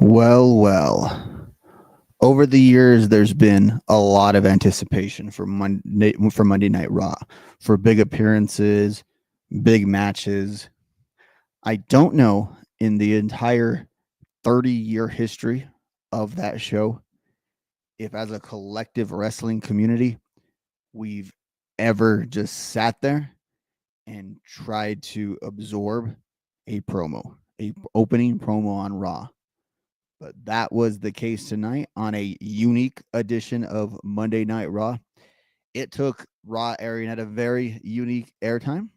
Well. Over the years, there's been a lot of anticipation for Monday Night Raw, for big appearances, big matches. I don't know in the entire 30-year history of that show if, as a collective wrestling community, we've ever just sat there and tried to absorb a opening promo on Raw. But that was the case tonight on a unique edition of Monday Night Raw. It took Raw airing at a very unique airtime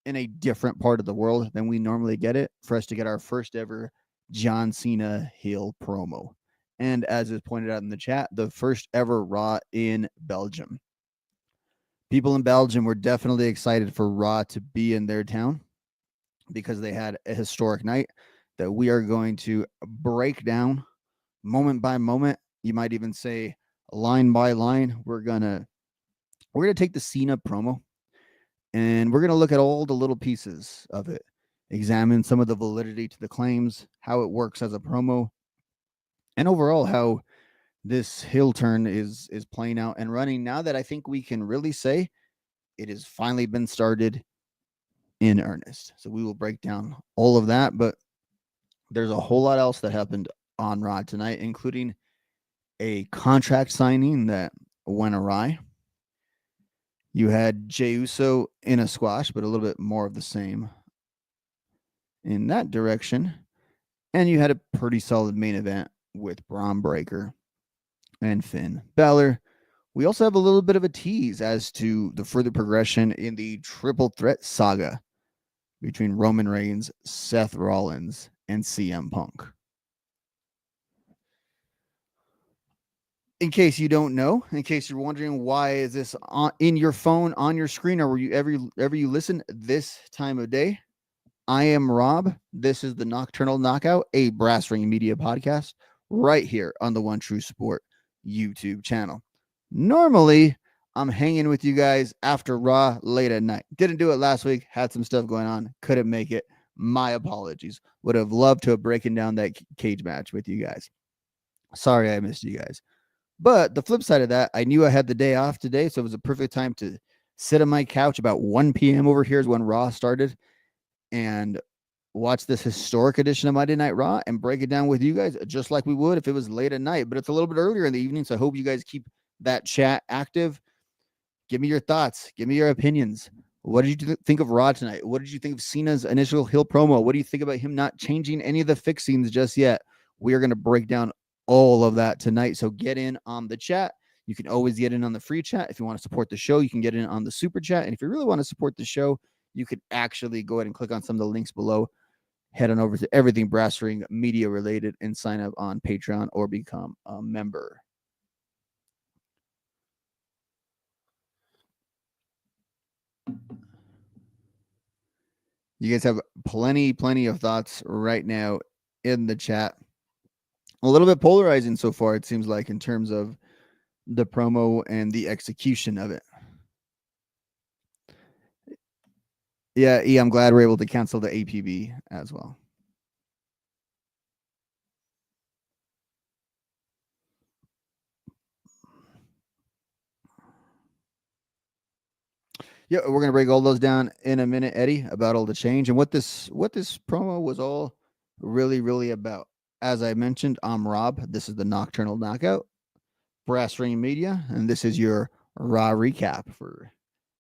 in a different part of the world than we normally get it for us to get our first ever John Cena heel promo. And as is pointed out in the chat, the first ever Raw in Belgium. People in Belgium were definitely excited for Raw to be in their town because they had a historic night that we are going to break down moment by moment. You might even say line by line. We're gonna take the Cena promo and we're gonna look at all the little pieces of it, examine some of the validity to the claims, how it works as a promo, and overall how this heel turn is playing out and running now that I think we can really say it has finally been started in earnest. So we will break down all of that, but there's a whole lot else that happened on Raw tonight, including a contract signing that went awry. You had Jey Uso in a squash, but a little bit more of the same in that direction. And you had a pretty solid main event with Braun Breaker and Finn Balor. We also have a little bit of a tease as to the further progression in the triple threat saga between Roman Reigns, Seth Rollins, and CM Punk. In case you don't know, in case you're wondering why is this in your phone, on your screen, or where you ever you listen this time of day, I am Rob. This is the Nocturnal Knockout, a Brass Ring Media podcast, right here on the One True Sport YouTube channel. Normally, I'm hanging with you guys after Raw late at night. Didn't do it last week. Had some stuff going on. Couldn't make it. My apologies. Would have loved to have broken down that cage match with you guys. Sorry I missed you guys. But the flip side of that, I knew I had the day off today, so it was a perfect time to sit on my couch about 1 p.m. over here is when Raw started and watch this historic edition of Monday Night Raw and break it down with you guys just like we would if it was late at night. But it's a little bit earlier in the evening, so I hope you guys keep that chat active. Give me your thoughts. Give me your opinions. What did you think of Raw tonight? What did you think of Cena's initial heel promo? What do you think about him not changing any of the fixings just yet? We are going to break down all of that tonight. So get in on the chat. You can always get in on the free chat. If you want to support the show, you can get in on the super chat. And if you really want to support the show, you could actually go ahead and click on some of the links below. Head on over to everything Brass Ring Media related and sign up on Patreon or become a member. You guys have plenty of thoughts right now in the chat. A little bit polarizing so far, it seems like, in terms of the promo and the execution of it. Yeah, I'm glad we're able to cancel the APB as well. Yeah, we're gonna break all those down in a minute, Eddie, about all the change and what this promo was all really about. As I mentioned, I'm Rob. This is the Nocturnal Knockout, Brass Ring Media, and this is your Raw recap for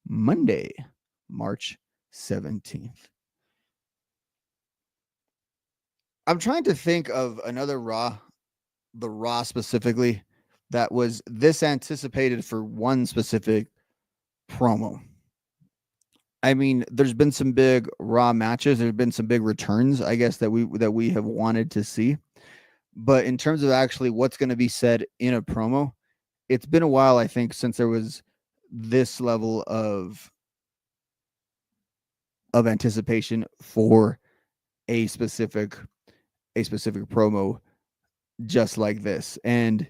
Monday, March 17th. I'm trying to think of another Raw, the Raw specifically, that was this anticipated for one specific promo. I mean, there's been some big Raw matches. There's been some big returns, I guess, that we have wanted to see. But in terms of actually what's going to be said in a promo, it's been a while, I think, since there was this level of anticipation for a specific promo just like this. And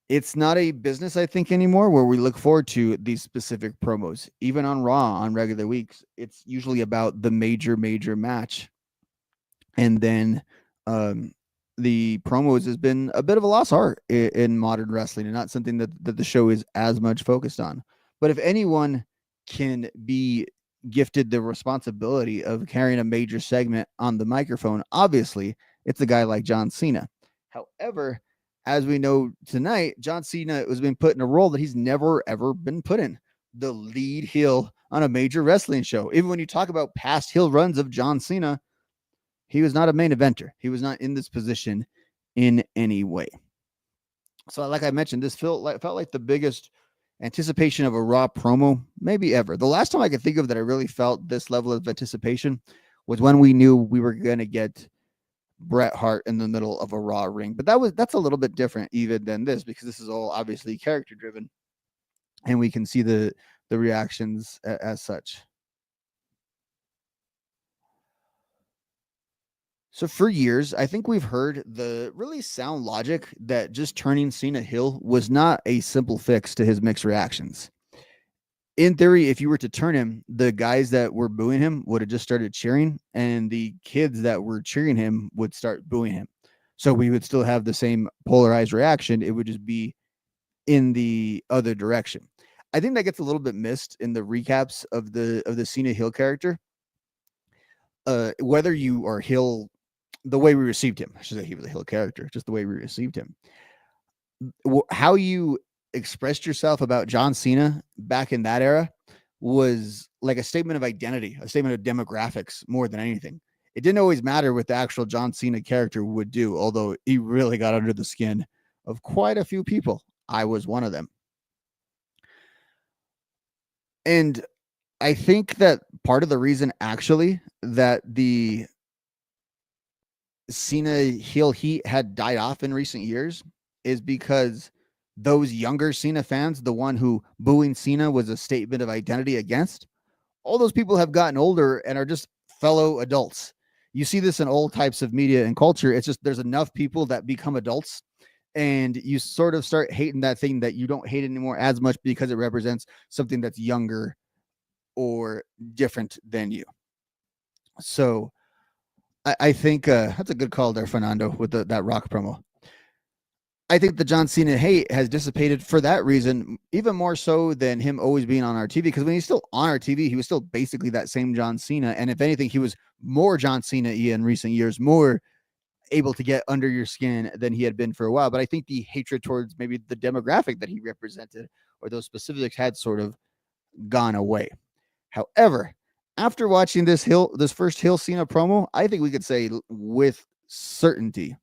it's not a business, I think, anymore where we look forward to these specific promos. Even on Raw on regular weeks, it's usually about the major match. And then Um, the promos has been a bit of a lost art in modern wrestling, and not something that the show is as much focused on. But if anyone can be gifted the responsibility of carrying a major segment on the microphone, obviously it's a guy like John Cena. However, as we know tonight, John Cena has been put in a role that he's never ever been put in, the lead heel on a major wrestling show. Even when you talk about past heel runs of John Cena, he was not a main eventer. He was not in this position in any way. So, like I mentioned, this felt like the biggest anticipation of a Raw promo maybe ever. The last time I could think of that I really felt this level of anticipation was when we knew we were going to get Bret Hart in the middle of a Raw ring. But that's a little bit different even than this, because this is all obviously character driven, and we can see the reactions as such. So for years, I think we've heard the really sound logic that just turning Cena heel was not a simple fix to his mixed reactions. In theory, if you were to turn him, the guys that were booing him would have just started cheering, and the kids that were cheering him would start booing him. So we would still have the same polarized reaction. It would just be in the other direction. I think that gets a little bit missed in the recaps of the Cena heel character. Whether you are heel, the way we received him, I should say he was a heel character, just the way we received him. How you expressed yourself about John Cena back in that era was like a statement of identity, a statement of demographics more than anything. It didn't always matter what the actual John Cena character would do, although he really got under the skin of quite a few people. I was one of them. And I think that part of the reason actually that the Cena heel heat had died off in recent years is because those younger Cena fans, the one who booing Cena was a statement of identity against, all those people have gotten older and are just fellow adults. You see this in all types of media and culture. It's just there's enough people that become adults, and you sort of start hating that thing that you don't hate anymore as much because it represents something that's younger or different than you. So I think that's a good call there, Fernando, with that Rock promo. I think the John Cena hate has dissipated for that reason, even more so than him always being on our TV. Because when he's still on our TV, he was still basically that same John Cena. And if anything, he was more John Cena in recent years, more able to get under your skin than he had been for a while. But I think the hatred towards maybe the demographic that he represented or those specifics had sort of gone away. However, after watching this first Hill Cena promo, I think we could say with certainty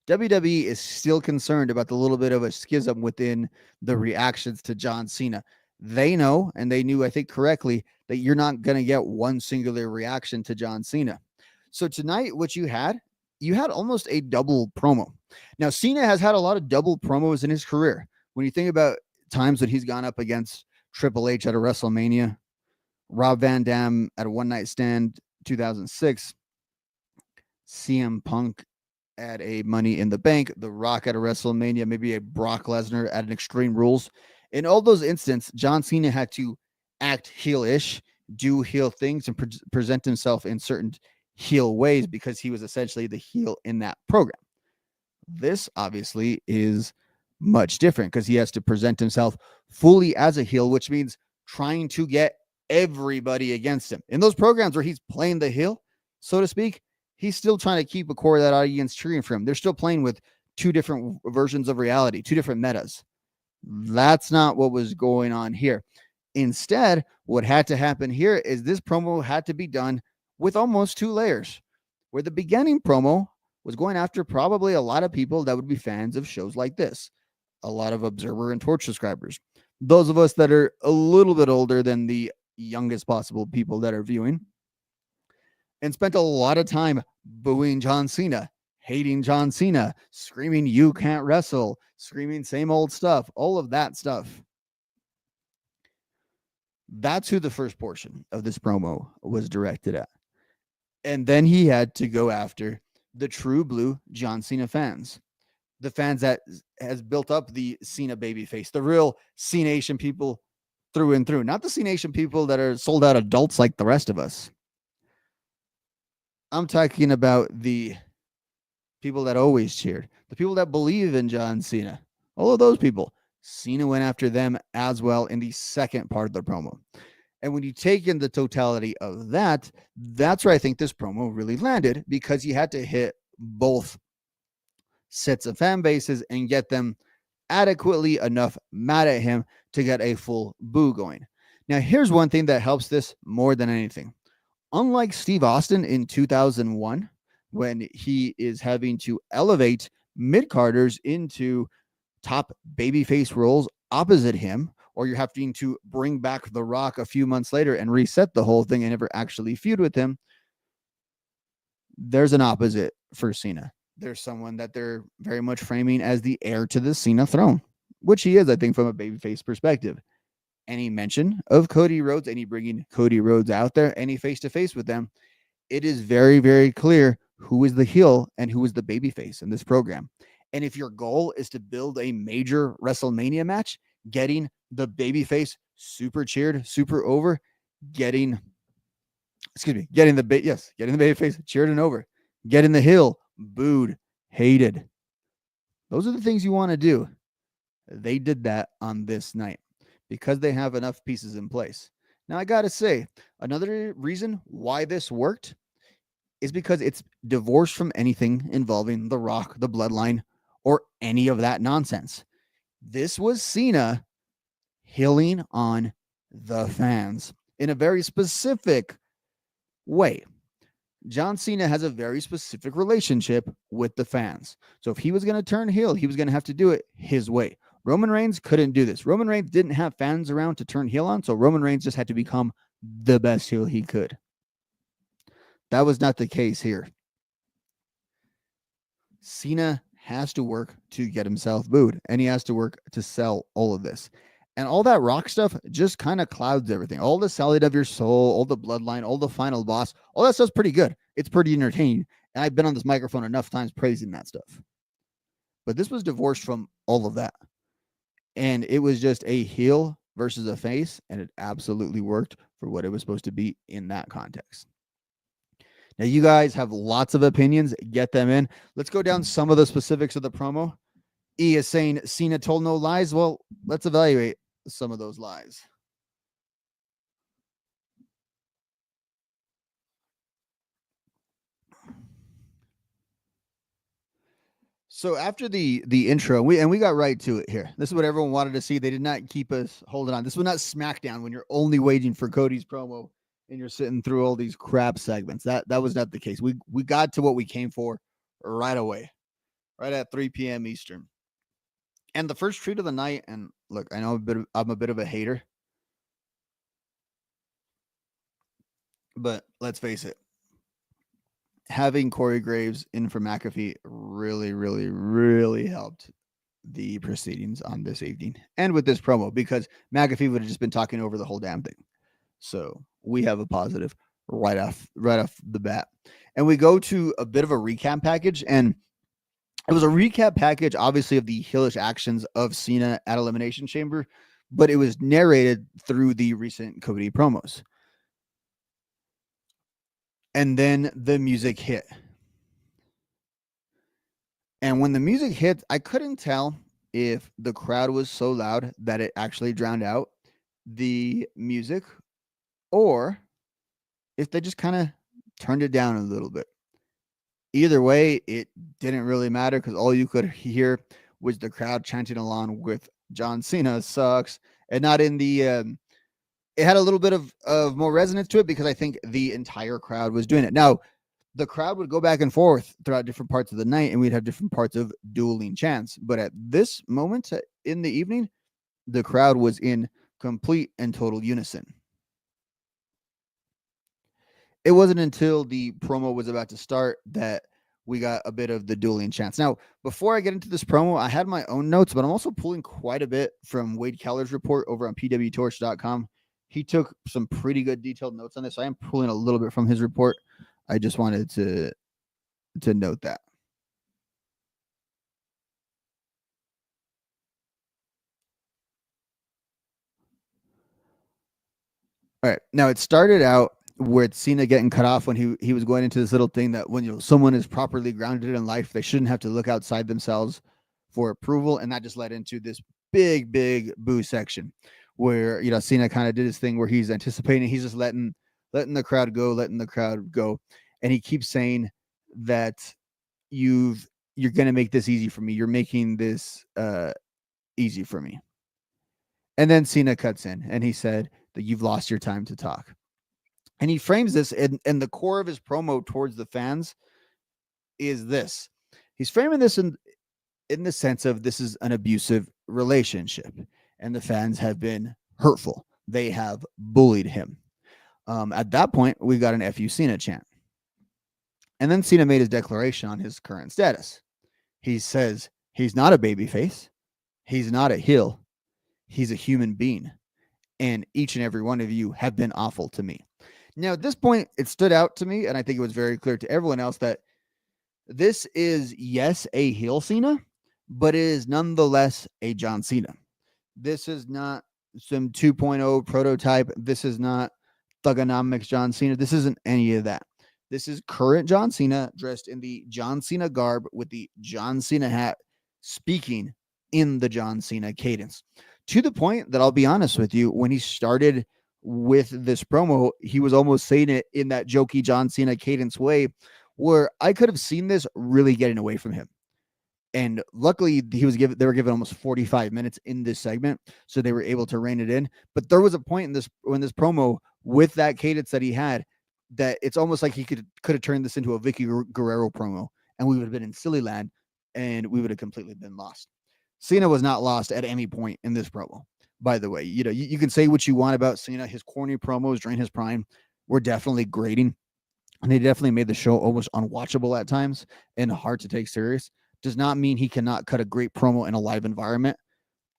WWE is still concerned about the little bit of a schism within the reactions to John Cena. They know, and they knew, I think correctly, that you're not going to get one singular reaction to John Cena. So tonight, what you had almost a double promo. Now, Cena has had a lot of double promos in his career. When you think about times when he's gone up against Triple H at a WrestleMania, Rob Van Dam at a One Night Stand 2006, CM Punk at a Money in the Bank, The Rock at a WrestleMania, maybe a Brock Lesnar at an Extreme Rules. In all those instances, John Cena had to act heel-ish, do heel things, and present himself in certain heel ways because he was essentially the heel in that program. This obviously is much different because he has to present himself fully as a heel, which means trying to get everybody against him. In those programs where he's playing the heel, so to speak, he's still trying to keep a core of that audience cheering for him. They're still playing with two different versions of reality, two different metas. That's not what was going on here. Instead, what had to happen here is this promo had to be done with almost two layers, where the beginning promo was going after probably a lot of people that would be fans of shows like this, a lot of Observer and Torch subscribers, those of us that are a little bit older than the youngest possible people that are viewing, and spent a lot of time booing John Cena, hating John Cena, screaming, "You can't wrestle," screaming same old stuff, all of that stuff. That's who the first portion of this promo was directed at. And then he had to go after the true blue John Cena fans, the fans that has built up the Cena babyface, the real C-Nation people through and through, not the C-Nation people that are sold out adults like the rest of us. I'm talking about the people that always cheered, the people that believe in John Cena, all of those people. Cena went after them as well in the second part of the promo. And when you take in the totality of that, that's where I think this promo really landed, because you had to hit both sets of fan bases and get them adequately enough mad at him to get a full boo going. Now, here's one thing that helps this more than anything. Unlike Steve Austin in 2001, when he is having to elevate mid-carders into top babyface roles opposite him, or you're having to bring back The Rock a few months later and reset the whole thing and never actually feud with him, there's an opposite for Cena. There's someone that they're very much framing as the heir to the Cena throne, which he is, I think, from a babyface perspective. Any mention of Cody Rhodes, any bringing Cody Rhodes out there, any face-to-face with them, it is very, very clear who is the heel and who is the babyface in this program. And if your goal is to build a major WrestleMania match, getting the babyface super cheered, super over, getting the babyface cheered and over, getting the heel booed, hated. Those are the things you want to do. They did that on this night because they have enough pieces in place. Now, I got to say, another reason why this worked is because it's divorced from anything involving The Rock, the Bloodline, or any of that nonsense. This was Cena healing on the fans in a very specific way. John Cena has a very specific relationship with the fans. So if he was going to turn heel, he was going to have to do it his way. Roman Reigns couldn't do this. Roman Reigns didn't have fans around to turn heel on, so Roman Reigns just had to become the best heel he could. That was not the case here. Cena has to work to get himself booed, and he has to work to sell all of this. And all that Rock stuff just kind of clouds everything. All the Salad of Your Soul, all the Bloodline, all the Final Boss, all that stuff's pretty good. It's pretty entertaining. And I've been on this microphone enough times praising that stuff. But this was divorced from all of that. And it was just a heel versus a face, and it absolutely worked for what it was supposed to be in that context. Now, you guys have lots of opinions. Get them in. Let's go down some of the specifics of the promo. E is saying Cena told no lies. Well, let's evaluate some of those lies. So after the intro, we got right to it here. This is what everyone wanted to see. They did not keep us holding on. This was not SmackDown when you're only waiting for Cody's promo and you're sitting through all these crap segments. That was not the case. We got to what we came for right away, right at 3 p.m. Eastern. And the first treat of the night, and look, I know I'm a bit of a hater, but let's face it, having Corey Graves in for McAfee really, really, really helped the proceedings on this evening and with this promo, because McAfee would have just been talking over the whole damn thing. So we have a positive right off the bat. And we go to a bit of a recap package, and it was a recap package, obviously, of the heelish actions of Cena at Elimination Chamber, but it was narrated through the recent Cody promos. And then the music hit. And when the music hit, I couldn't tell if the crowd was so loud that it actually drowned out the music, or if they just kind of turned it down a little bit. Either way, it didn't really matter, because all you could hear was the crowd chanting along with John Cena sucks, and not in the it had a little bit of more resonance to it, because I think the entire crowd was doing it. Now, the crowd would go back and forth throughout different parts of the night, and we'd have different parts of dueling chants. But at this moment in the evening, the crowd was in complete and total unison. It wasn't until the promo was about to start that we got a bit of the dueling chants. Now, before I get into this promo, I had my own notes, but I'm also pulling quite a bit from Wade Keller's report over on pwtorch.com. He took some pretty good detailed notes on this. I am pulling a little bit from his report. I just wanted to note that. All right. Now, it started out with Cena getting cut off when he was going into this little thing that when someone is properly grounded in life, they shouldn't have to look outside themselves for approval, and that just led into this big boo section where Cena kind of did his thing where he's anticipating, he's just letting the crowd go, and he keeps saying that you're going to make this easy for me. You're making this easy for me. And then Cena cuts in and he said that you've lost your time to talk. And he frames this in the core of his promo towards the fans is this. He's framing this in the sense of this is an abusive relationship and the fans have been hurtful. They have bullied him. At that point, we got an FU Cena chant. And then Cena made his declaration on his current status. He says he's not a babyface. He's not a heel. He's a human being. And each and every one of you have been awful to me. Now, at this point, it stood out to me, and I think it was very clear to everyone else that this is, yes, a heel Cena, but it is nonetheless a John Cena. This is not some 2.0 prototype. This is not Thugonomics John Cena. This isn't any of that. This is current John Cena dressed in the John Cena garb with the John Cena hat, speaking in the John Cena cadence. To the point that I'll be honest with you, when he started with this promo, he was almost saying it in that jokey John Cena cadence way where I could have seen this really getting away from him. And luckily they were given almost 45 minutes in this segment, so they were able to rein it in. But there was a point in this promo with that cadence that he had that it's almost like he could have turned this into a Vicky Guerrero promo, and we would have been in silly land, and we would have completely been lost. Cena was not lost at any point in this promo. By the way, you can say what you want about Cena. His corny promos during his prime were definitely grating, and they definitely made the show almost unwatchable at times and hard to take serious. Does not mean he cannot cut a great promo in a live environment.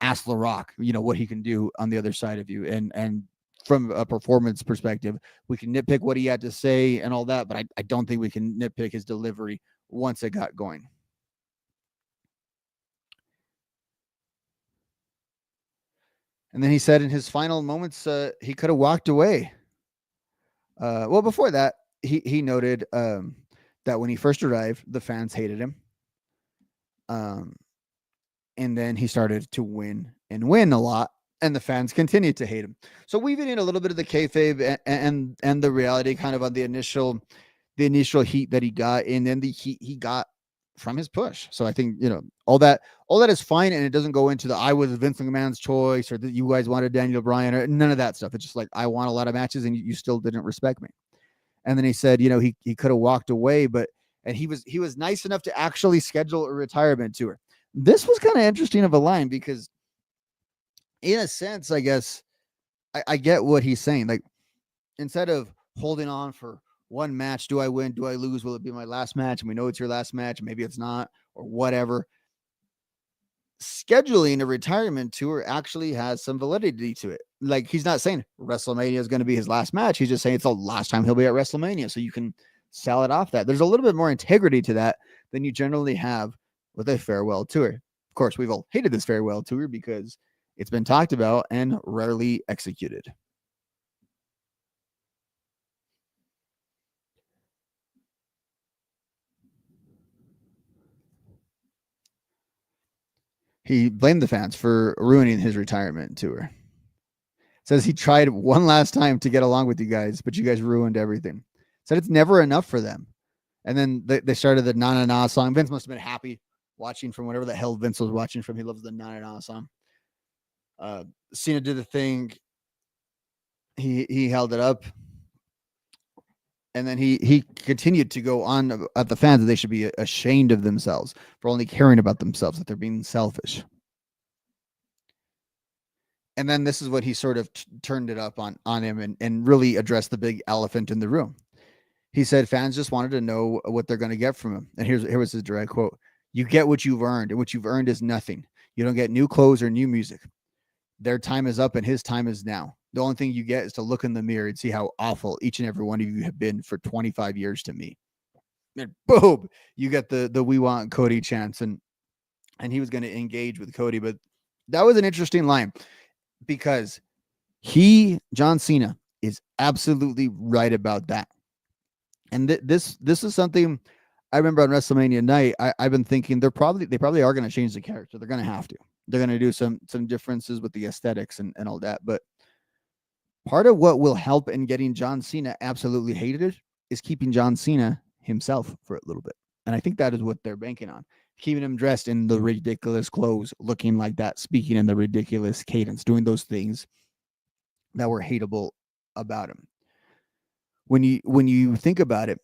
Ask The Rock, what he can do on the other side of you. And from a performance perspective, we can nitpick what he had to say and all that, but I don't think we can nitpick his delivery once it got going. And then he said in his final moments, he could have walked away. Well, before that, he noted that when he first arrived, the fans hated him. And then he started to win a lot, and the fans continued to hate him. So weaving in a little bit of the kayfabe and the reality kind of on the initial heat that he got, and then the heat he got from his push. So I think, all that is fine. And it doesn't go into the, I was Vince McMahon's choice, or that you guys wanted Daniel Bryan, or none of that stuff. It's just like, I want a lot of matches and you still didn't respect me. And then he said, he could have walked away, and he was nice enough to actually schedule a retirement tour. This was kind of interesting of a line because in a sense, I guess I get what he's saying. Like, instead of holding on for one match, do I win? Do I lose? Will it be my last match? And we know it's your last match. Maybe it's not, or whatever. Scheduling a retirement tour actually has some validity to it. Like, he's not saying WrestleMania is going to be his last match. He's just saying it's the last time he'll be at WrestleMania. So you can sell it off that. There's a little bit more integrity to that than you generally have with a farewell tour. Of course, we've all hated this farewell tour because it's been talked about and rarely executed. He blamed the fans for ruining his retirement tour. Says he tried one last time to get along with you guys, but you guys ruined everything. Said it's never enough for them. And then they started the Na Na Na song. Vince must have been happy watching from whatever the hell Vince was watching from. He loves the Na Na Na song. Cena did the thing. He held it up. And then he continued to go on at the fans that they should be ashamed of themselves for only caring about themselves, that they're being selfish. And then this is what he sort of turned it up on him and really addressed the big elephant in the room. He said fans just wanted to know what they're going to get from him. And here was his direct quote. You get what you've earned, and what you've earned is nothing. You don't get new clothes or new music. Their time is up and his time is now. The only thing you get is to look in the mirror and see how awful each and every one of you have been for 25 years to me. And boom, you get the we want Cody chance. And he was going to engage with Cody. But that was an interesting line because John Cena, is absolutely right about that. And this is something I remember on WrestleMania night. I've been thinking they probably are going to change the character. They're going to have to. They're going to do some differences with the aesthetics and all that. But part of what will help in getting John Cena absolutely hated is keeping John Cena himself for a little bit. And I think that is what they're banking on. Keeping him dressed in the ridiculous clothes, looking like that, speaking in the ridiculous cadence, doing those things that were hateable about him. When you think about it,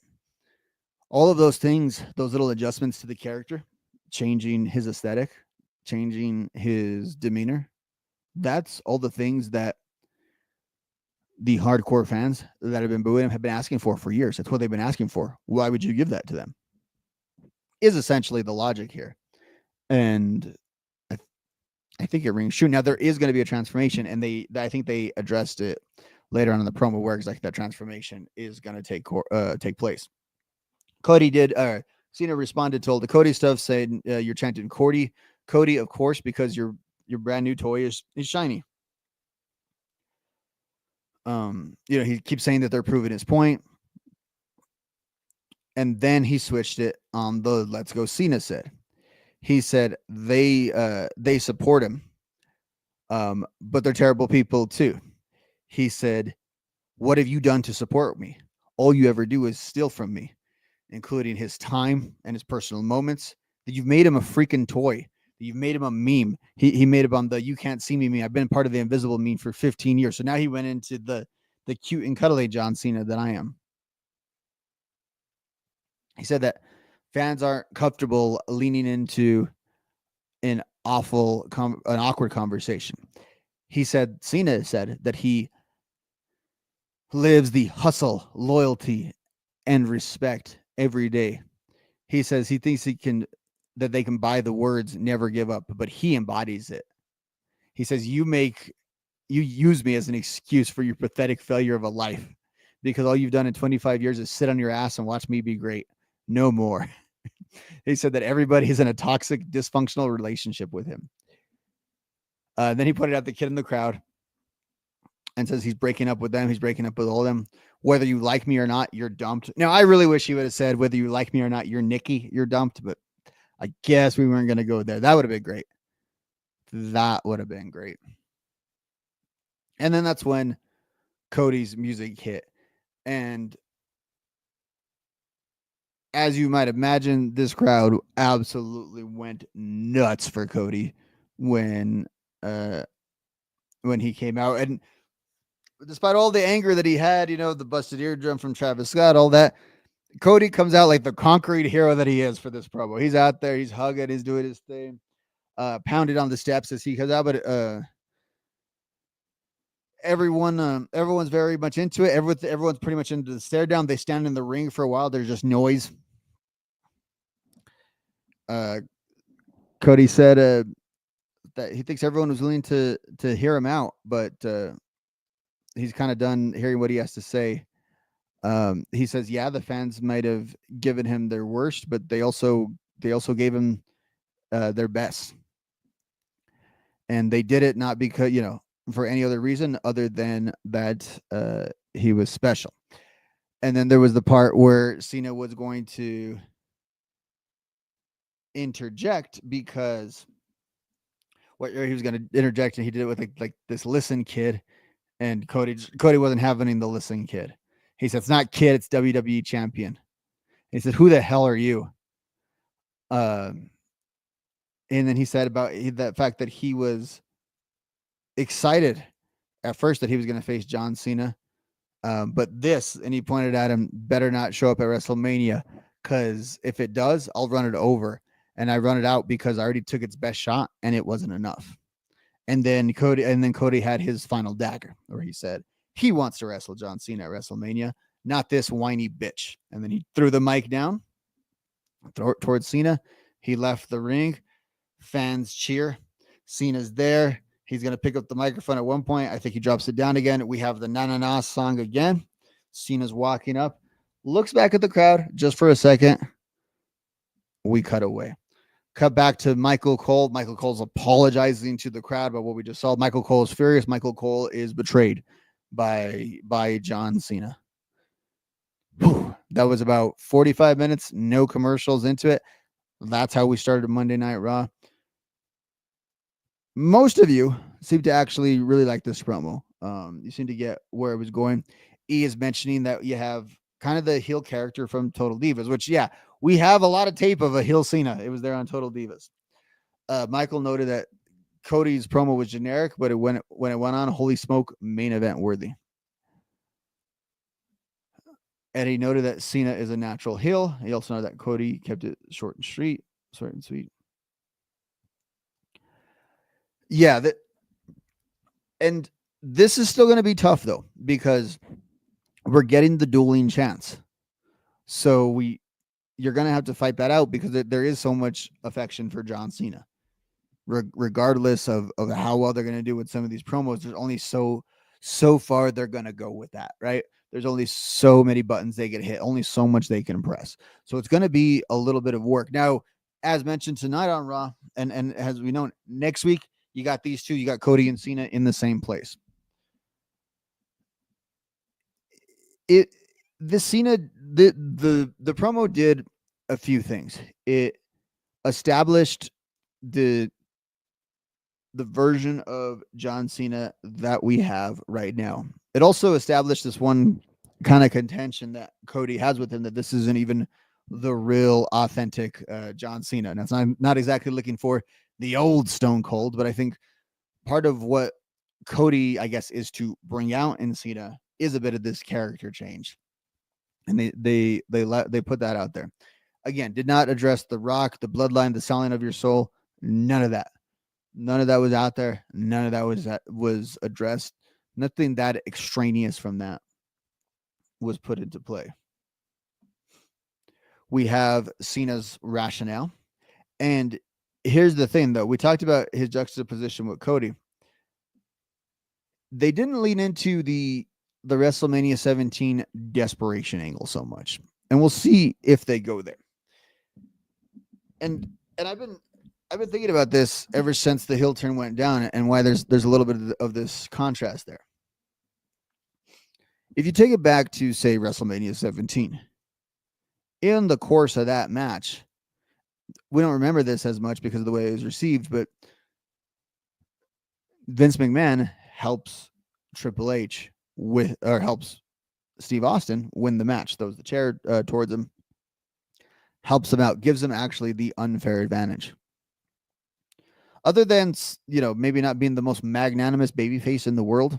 all of those things, those little adjustments to the character, changing his aesthetic, changing his demeanor, that's all the things that the hardcore fans that have been booing him have been asking for years. That's what they've been asking for. Why would you give that to them? Is essentially the logic here. And I think it rings true. Now, there is going to be a transformation, and I think they addressed it later on in the promo where exactly that transformation is going to take place. Cena responded to all the Cody stuff, saying you're chanting Cody, of course, because your brand new toy is shiny. He keeps saying that they're proving his point. And then he switched it on the Let's Go Cena said. He said they support him, but they're terrible people too. He said, what have you done to support me? All you ever do is steal from me, including his time and his personal moments. That you've made him a freaking toy. You've made him a meme. He made it on the "You Can't See Me" meme. I've been part of the invisible meme for 15 years. So now he went into the cute and cuddly John Cena that I am. He said that fans aren't comfortable leaning into an awkward conversation. He said, Cena said that he lives the hustle, loyalty, and respect every day. He says he thinks that they can buy the words "never give up," but he embodies it. He says, you use me as an excuse for your pathetic failure of a life because all you've done in 25 years is sit on your ass and watch me be great. No more. He said that everybody is in a toxic, dysfunctional relationship with him. Then he pointed out the kid in the crowd and says he's breaking up with them. He's breaking up with all of them. Whether you like me or not, you're dumped. Now, I really wish he would have said, whether you like me or not, you're Nikki, you're dumped. But I guess we weren't going to go there. That would have been great. That would have been great. And then that's when Cody's music hit. And as you might imagine, this crowd absolutely went nuts for Cody when he came out. And despite all the anger that he had, the busted eardrum from Travis Scott, all that, Cody comes out like the concrete hero that he is for this promo. He's out there, he's hugging, he's doing his thing, pounded on the steps as he comes out. But everyone's very much into it. Everyone's pretty much into the stare down. They stand in the ring for a while. There's just noise. Cody said that he thinks everyone was willing to hear him out, but he's kind of done hearing what he has to say. He says, yeah, the fans might have given him their worst, but they also gave him their best. And they did it not because, for any other reason other than that he was special. And then there was the part where Cena was going to interject because he was going to interject, and he did it with like this listen kid, and Cody wasn't having the listen kid. He said, it's not kid, it's WWE champion. He said, who the hell are you? And then he said about that fact that he was excited at first that he was going to face John Cena. But and he pointed at him, better not show up at WrestleMania, because if it does, I'll run it over. And I run it out because I already took its best shot and it wasn't enough. And then Cody had his final dagger where he said he wants to wrestle John Cena at WrestleMania, not this whiny bitch. And then he threw the mic down towards Cena. He left the ring. Fans cheer. Cena's there. He's going to pick up the microphone at one point. I think he drops it down again. We have the na-na-na song again. Cena's walking up, looks back at the crowd just for a second. We cut away. Cut back to Michael Cole. Michael Cole's apologizing to the crowd about what we just saw. Michael Cole is furious. Michael Cole is betrayed. by John Cena. Whew, that was about 45 minutes, no commercials into it. That's how we started Monday Night Raw. Most of you seem to actually really like this promo. You seem to get where it was going. E is mentioning that you have kind of the heel character from Total Divas, which, yeah, we have a lot of tape of a heel Cena. It was there on Total Divas. Michael noted that Cody's promo was generic, but when it went on, holy smoke, main event worthy. And he noted that Cena is a natural heel. He also noted that Cody kept it short and sweet. Yeah, and this is still going to be tough though, because we're getting the dueling chants. So you're going to have to fight that out, because there is so much affection for John Cena. Regardless of how well they're going to do with some of these promos, there's only so far they're going to go with that, right? There's only so many buttons they can hit, only so much they can press. So it's going to be a little bit of work. Now, as mentioned tonight on Raw, and as we know, next week, you got these two, you got Cody and Cena in the same place. The Cena, the promo did a few things. It established the version of John Cena that we have right now. It also established this one kind of contention that Cody has with him, that this isn't even the real authentic John Cena. And I'm not exactly looking for the old Stone Cold, but I think part of what Cody, I guess, is to bring out in Cena is a bit of this character change. And they put that out there. Again, did not address The Rock, the bloodline, the selling of your soul. None of that. None of that was out there. None of that was addressed. Nothing that extraneous from that was put into play. We have Cena's rationale. And here's the thing, though. We talked about his juxtaposition with Cody. They didn't lean into the WrestleMania 17 desperation angle so much. And we'll see if they go there. And I've been thinking about this ever since the heel turn went down, and why there's a little bit of this contrast there. If you take it back to, say, WrestleMania 17, in the course of that match, we don't remember this as much because of the way it was received, but Vince McMahon helps Triple H helps Steve Austin win the match, throws the chair towards him, helps him out, gives him actually the unfair advantage. Other than, maybe not being the most magnanimous babyface in the world,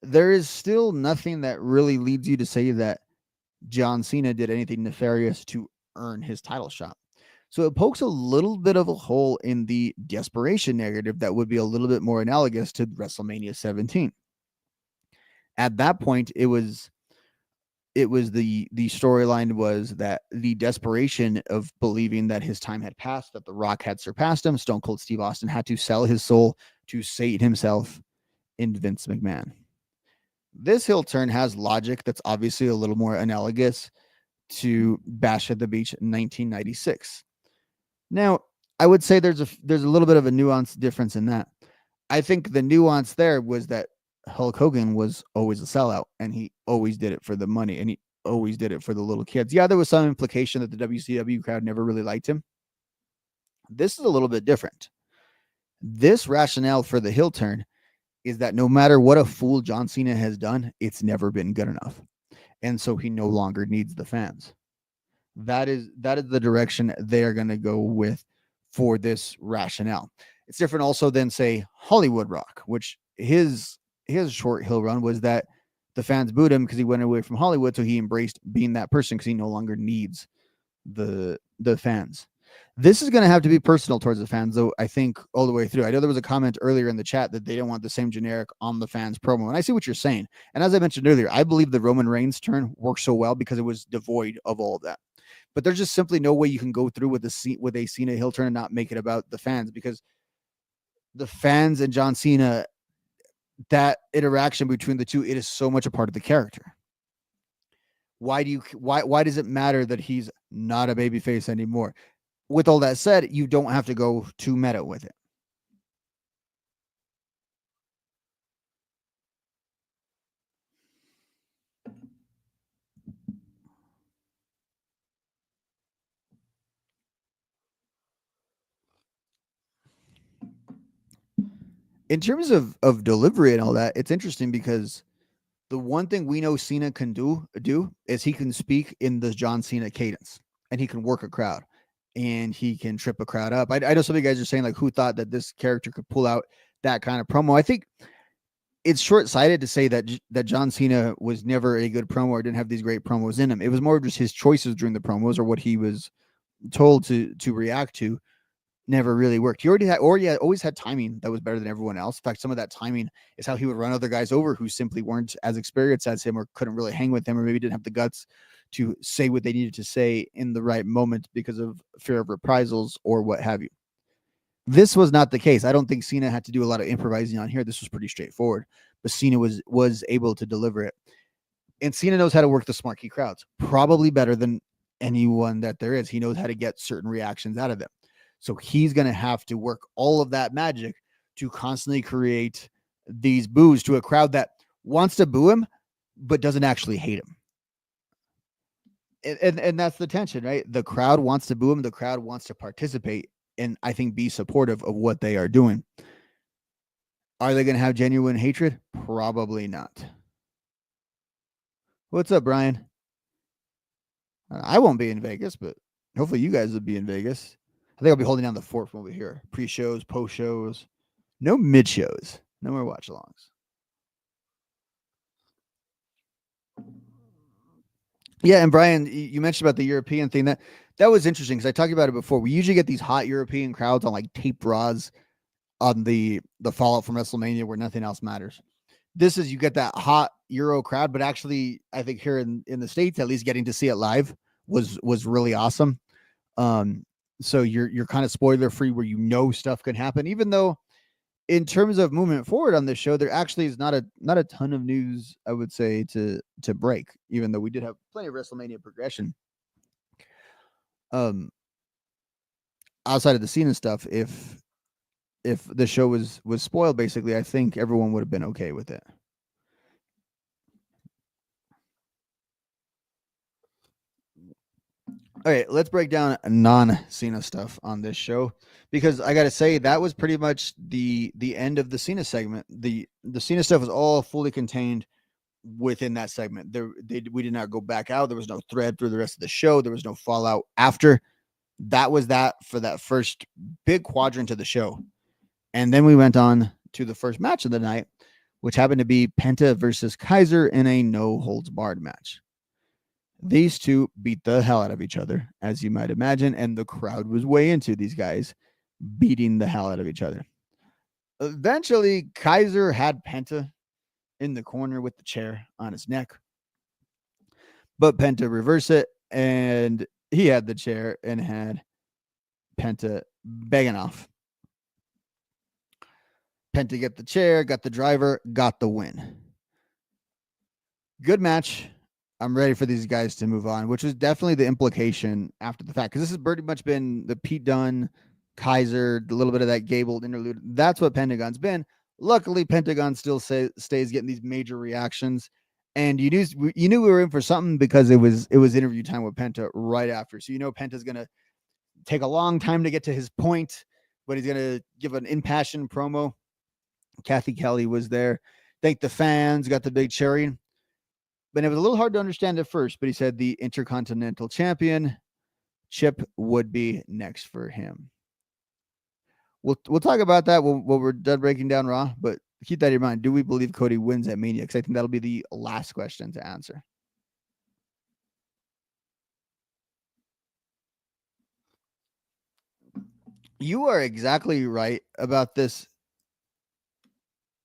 there is still nothing that really leads you to say that John Cena did anything nefarious to earn his title shot. So it pokes a little bit of a hole in the desperation narrative that would be a little bit more analogous to WrestleMania 17. At that point, it was the storyline was that the desperation of believing that his time had passed, that The Rock had surpassed him, Stone Cold Steve Austin had to sell his soul to sate himself in Vince McMahon. This heel turn has logic that's obviously a little more analogous to Bash at the Beach in 1996. Now, I would say there's a little bit of a nuance difference in that. I think the nuance there was that Hulk Hogan was always a sellout, and he always did it for the money, and he always did it for the little kids. Yeah, there was some implication that the WCW crowd never really liked him. This is a little bit different. This rationale for the heel turn is that no matter what a fool John Cena has done, it's never been good enough. And so he no longer needs the fans. That is the direction they are going to go with for this rationale. It's different also than, say, Hollywood Rock, which his short heel run was that the fans booed him because he went away from Hollywood, so he embraced being that person because he no longer needs the fans. This is going to have to be personal towards the fans, though, I think, all the way through. I know there was a comment earlier in the chat that they don't want the same generic on the fans promo, and I see what you're saying. And as I mentioned earlier, I believe the Roman Reigns turn worked so well because it was devoid of all of that. But there's just simply no way you can go through with a Cena heel turn and not make it about the fans, because the fans and John Cena, that interaction between the two, it is so much a part of the character. Why does it matter that he's not a babyface anymore? With all that said, you don't have to go too meta with it. in terms of delivery and all that, it's interesting because the one thing we know Cena can do is he can speak in the John Cena cadence, and he can work a crowd, and he can trip a crowd up. I know some of you guys are saying, like, who thought that this character could pull out that kind of promo? I think it's short-sighted to say that John Cena was never a good promo or didn't have these great promos in him. It was more just his choices during the promos or what he was told to react to never really worked. He always had timing that was better than everyone else. In fact, some of that timing is how he would run other guys over who simply weren't as experienced as him or couldn't really hang with him or maybe didn't have the guts to say what they needed to say in the right moment because of fear of reprisals or what have you. This was not the case. I don't think Cena had to do a lot of improvising on here. This was pretty straightforward, but Cena was able to deliver it. And Cena knows how to work the smart key crowds, probably better than anyone that there is. He knows how to get certain reactions out of them. So he's going to have to work all of that magic to constantly create these boos to a crowd that wants to boo him, but doesn't actually hate him. And that's the tension, right? The crowd wants to boo him. The crowd wants to participate and I think be supportive of what they are doing. Are they going to have genuine hatred? Probably not. What's up, Brian? I won't be in Vegas, but hopefully you guys will be in Vegas. I think I'll be holding down the fort from over here. Pre-shows, post-shows. No mid-shows. No more watch-alongs. Yeah, and Brian, you mentioned about the European thing. That was interesting because I talked about it before. We usually get these hot European crowds on like tape Raws on the fallout from WrestleMania where nothing else matters. This is you get that hot Euro crowd, but actually I think here in the States, at least getting to see it live was really awesome. So you're kind of spoiler free where you know stuff can happen, even though in terms of movement forward on this show, there actually is not a ton of news, I would say, to break, even though we did have plenty of WrestleMania progression. Outside of the Cena stuff, if the show was spoiled, basically, I think everyone would have been okay with it. All right, let's break down non-Cena stuff on this show because I got to say that was pretty much the end of the Cena segment. The Cena stuff was all fully contained within that segment. We did not go back out. There was no thread through the rest of the show. There was no fallout after. That was that for that first big quadrant of the show. And then we went on to the first match of the night, which happened to be Penta versus Kaiser in a no-holds-barred match. These two beat the hell out of each other, as you might imagine, and the crowd was way into these guys beating the hell out of each other. Eventually, Kaiser had Penta in the corner with the chair on his neck, but Penta reversed it, and he had the chair and had Penta begging off. Penta got the chair, got the driver, got the win. Good match. I'm ready for these guys to move on, which was definitely the implication after the fact, because this has pretty much been the Pete Dunne, Kaiser, a little bit of that Gable interlude. That's what Pentagon's been. Luckily, Pentagon still stays getting these major reactions, and you knew we were in for something because it was interview time with Penta right after. So Penta's gonna take a long time to get to his point, but he's gonna give an impassioned promo. Kathy Kelly was there, thanked the fans, got the big cherry. But it was a little hard to understand at first, but he said the Intercontinental Champion chip would be next for him. We'll talk about that when we're done breaking down Raw, but keep that in mind. Do we believe Cody wins at Mania? Because I think that'll be the last question to answer. You are exactly right about this,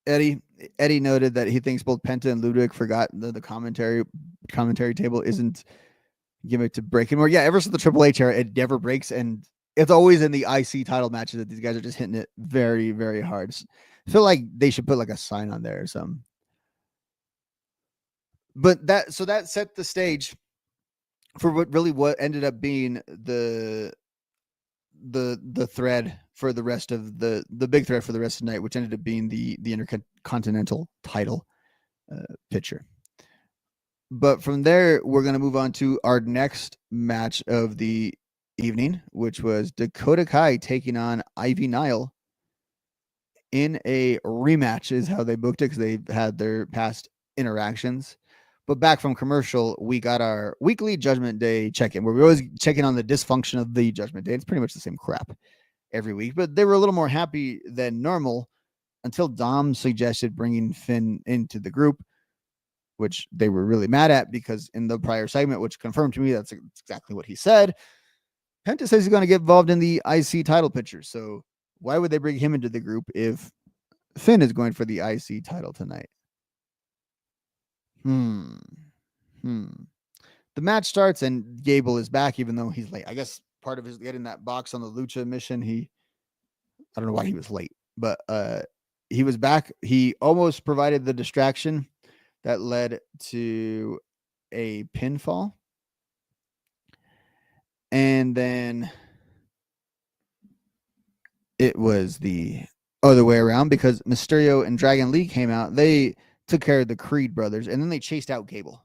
Eddie. Eddie noted that he thinks both Penta and Ludwig forgot the commentary table isn't gimmick to break anymore. Yeah, ever since the Triple H era, it never breaks, and it's always in the IC title matches that these guys are just hitting it very, very hard. I feel like they should put like a sign on there or something. But that set the stage for what ended up being the thread for the rest of the big thread for the rest of the night, which ended up being the Intercontinental title picture. But from there, we're going to move on to our next match of the evening, which was Dakota Kai taking on Ivy Nile in a rematch is how they booked it because they had their past interactions. But back from commercial, we got our weekly Judgment Day check-in where we always check in on the dysfunction of the Judgment Day. It's pretty much the same crap every week, but they were a little more happy than normal until Dom suggested bringing Finn into the group, which they were really mad at because in the prior segment, which confirmed to me that's exactly what he said, Penta says he's going to get involved in the IC title picture. So why would they bring him into the group if Finn is going for the IC title tonight? The match starts and Gable is back, even though he's late. I guess part of his getting that box on the Lucha mission, I don't know why he was late, but he was back. He almost provided the distraction that led to a pinfall. And then it was the other way around because Mysterio and Dragon Lee came out. They took care of the Creed brothers, and then they chased out Gable.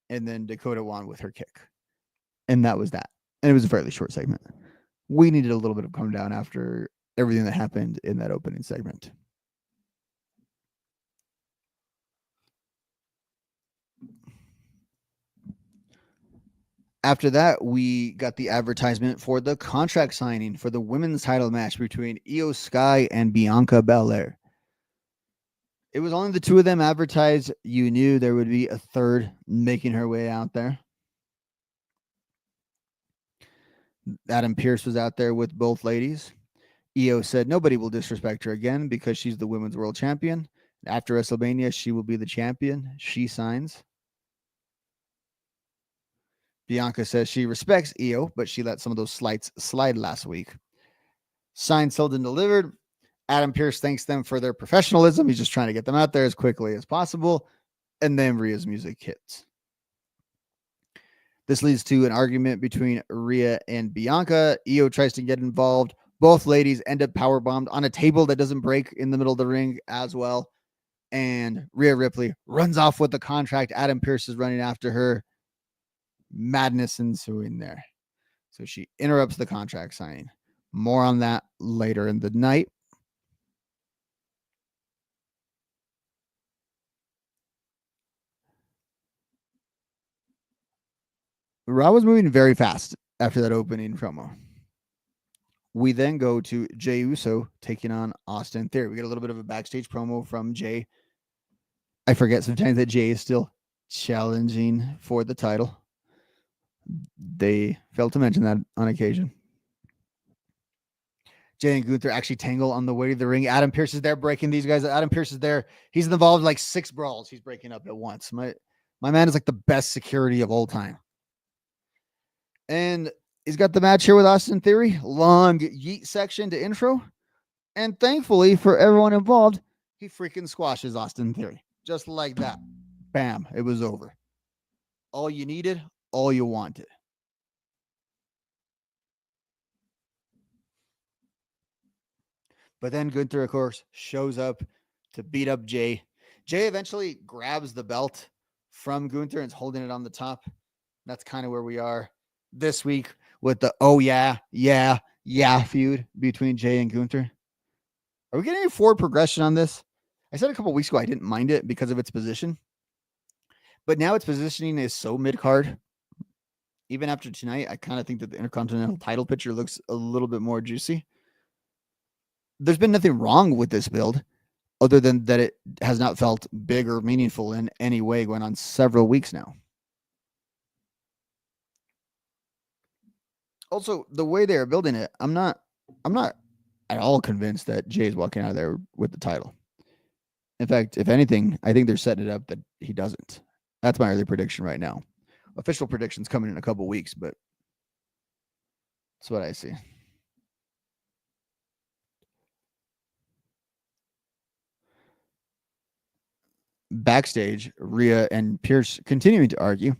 And then Dakota won with her kick. And that was that. And it was a fairly short segment. We needed a little bit of calm down after everything that happened in that opening segment. After that, we got the advertisement for the contract signing for the women's title match between Io Sky and Bianca Belair. It was only the two of them advertised. You knew there would be a third making her way out there. Adam Pearce was out there with both ladies. Io said nobody will disrespect her again because she's the women's world champion. After WrestleMania, she will be the champion. She signs. Bianca says she respects Io, but she let some of those slights slide last week. Signed, sold, and delivered. Adam Pearce thanks them for their professionalism. He's just trying to get them out there as quickly as possible. And then Rhea's music hits. This leads to an argument between Rhea and Bianca. Io tries to get involved. Both ladies end up powerbombed on a table that doesn't break in the middle of the ring as well. And Rhea Ripley runs off with the contract. Adam Pearce is running after her. Madness ensuing there. So she interrupts the contract signing. More on that later in the night. Raw was moving very fast after that opening promo. We then go to Jey Uso taking on Austin Theory. We get a little bit of a backstage promo from Jey. I forget sometimes that Jey is still challenging for the title. They failed to mention that on occasion. Jey and Gunther actually tangle on the way to the ring. Adam Pearce is there breaking these guys. Adam Pearce is there. He's involved in like 6 brawls. He's breaking up at once. My man is like the best security of all time. And he's got the match here with Austin Theory. Long yeet section to intro. And thankfully for everyone involved, he freaking squashes Austin Theory. Just like that. Bam. It was over. All you needed, all you wanted. But then Gunther, of course, shows up to beat up Jey. Jey eventually grabs the belt from Gunther and is holding it on the top. That's kind of where we are this week with the yeah feud between Jey and Gunther. Are we getting any forward progression on this? I said a couple weeks ago I didn't mind it because of its position. But now its positioning is so mid-card. Even after tonight, I kind of think that the Intercontinental title picture looks a little bit more juicy. There's been nothing wrong with this build other than that it has not felt big or meaningful in any way going on several weeks now. Also, the way they are building it, I'm not at all convinced that Jey's walking out of there with the title. In fact, if anything, I think they're setting it up that he doesn't. That's my early prediction right now. Official predictions coming in a couple weeks, but that's what I see. Backstage, Rhea and Pearce continuing to argue.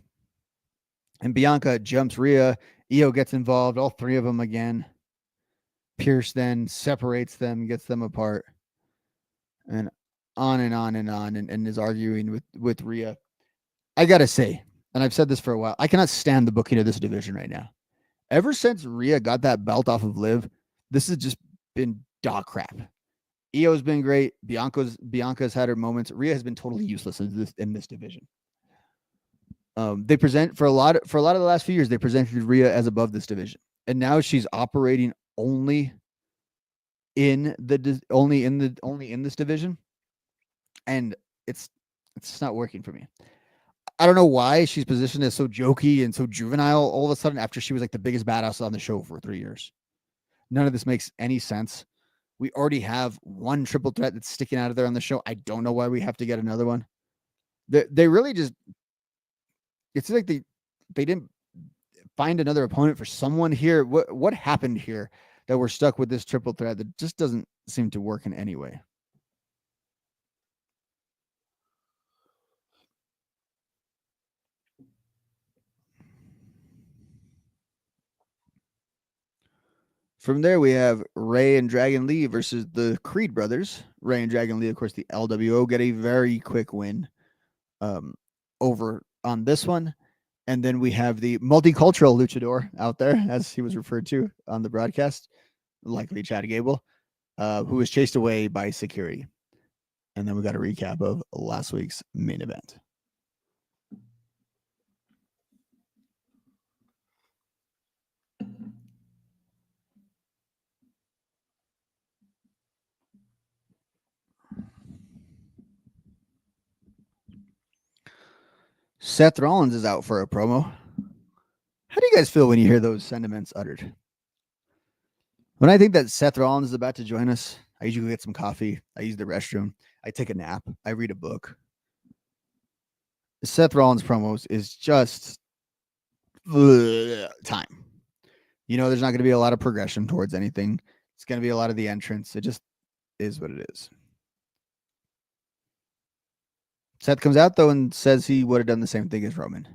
And Bianca jumps Rhea. Io gets involved, all 3 of them again. Pearce then separates them, gets them apart. And on and on and on, and is arguing with Rhea. I got to say, and I've said this for a while, I cannot stand the booking of this division right now. Ever since Rhea got that belt off of Liv, this has just been dog crap. Io's been great. Bianca's had her moments. Rhea has been totally useless in this division. They present for a lot of the last few years. They presented Rhea as above this division, and now she's operating only in this division, and it's just not working for me. I don't know why she's positioned as so jokey and so juvenile all of a sudden after she was like the biggest badass on the show for 3 years. None of this makes any sense. We already have one triple threat that's sticking out of there on the show. I don't know why we have to get another one. They really just, it's like they didn't find another opponent for someone here. What happened here that we're stuck with this triple threat that just doesn't seem to work in any way? From there, we have Ray and Dragon Lee versus the Creed brothers. Ray and Dragon Lee, of course, the LWO, get a very quick win over on this one. And then we have the multicultural luchador out there, as he was referred to on the broadcast, likely Chad Gable, who was chased away by security. And then we got a recap of last week's main event. Seth Rollins is out for a promo. How do you guys feel when you hear those sentiments uttered? When I think that Seth Rollins is about to join us, I usually get some coffee. I use the restroom. I take a nap. I read a book. Seth Rollins promos is just time. There's not going to be a lot of progression towards anything. It's going to be a lot of the entrance. It just is what it is. Seth comes out, though, and says he would have done the same thing as Roman.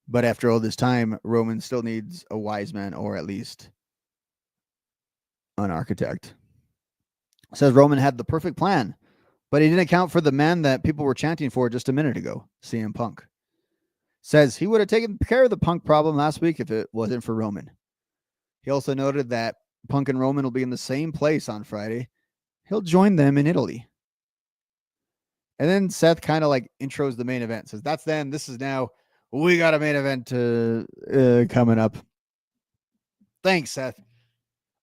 But after all this time, Roman still needs a wise man, or at least an architect. Says Roman had the perfect plan, but he didn't account for the man that people were chanting for just a minute ago, CM Punk. Says he would have taken care of the Punk problem last week if it wasn't for Roman. He also noted that Punk and Roman will be in the same place on Friday. He'll join them in Italy. And then Seth kind of like intros the main event. Says, that's then, this is now. We got a main event coming up. Thanks, Seth.